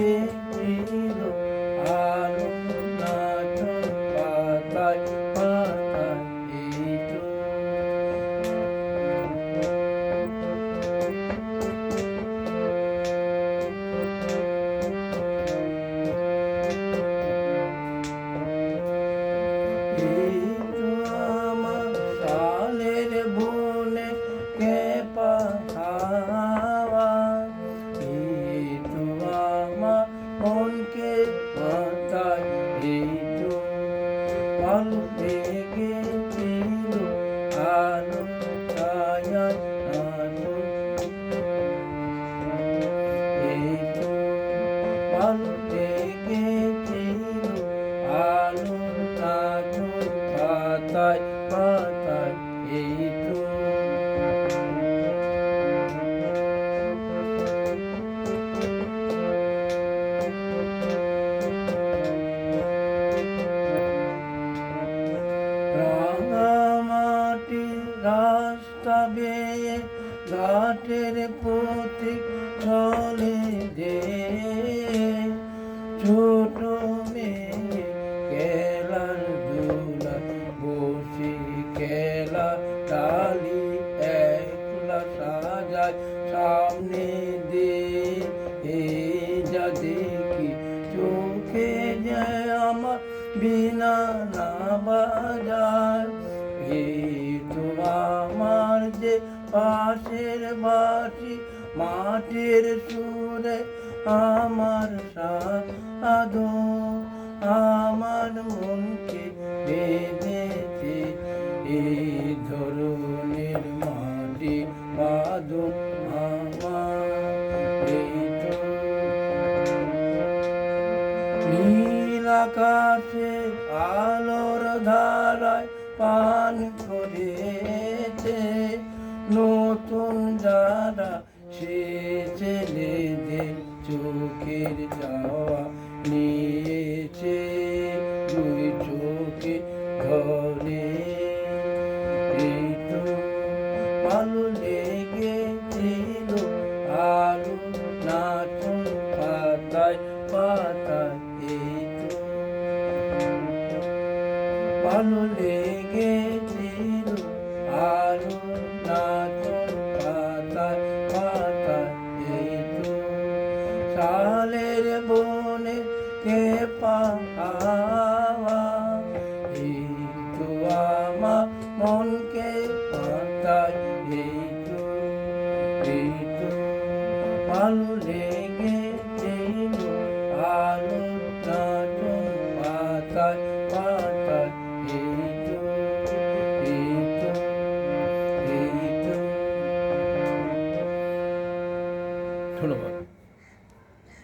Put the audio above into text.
লেগেছিল আলো নাচন পাতায় পাতায় এই তো আমার সালের বনে কেপা হাওয়া এই তো আমার মনকে মাথায় এই তো আলো লেগেছিল আলো ছায়ায় আলো এই তো আলো লেগেছিল আলো নাচন পাতায় পাতায় এই তো রাঙামাটির রাস্তা বেয়ে ঘাটের পথিক চলে যে ছোট মেয়ে খেলার দোলা বসে খেলা ডালি একলা সাজায় সামনে দিয়ে যা দেখি চোখে যায় আমার বিনা না বাজায় এই তো আমার যে পাশের বাসি মাটির সুরে আমার সাধু আমার মনকে বেঁধেছে এই ধরনের মাটি বাঁধন আমার এই তো নীল আকাশে আলোর ধারায় পান করেছে নতুন যারা সে ছেলেদের চোখের যাওয়া নিয়েছে দুই চোখে ধরে এই তো আলো লেগেছিল আলো নাচন পাতায় পাতায় এই তো আলো লেগেছিল আলো নাচন পাতায় পাতায় এই তো সালের বনে কেপা হাওয়া এই তো আমার মনকে পাতায় এই তো আলো লেগে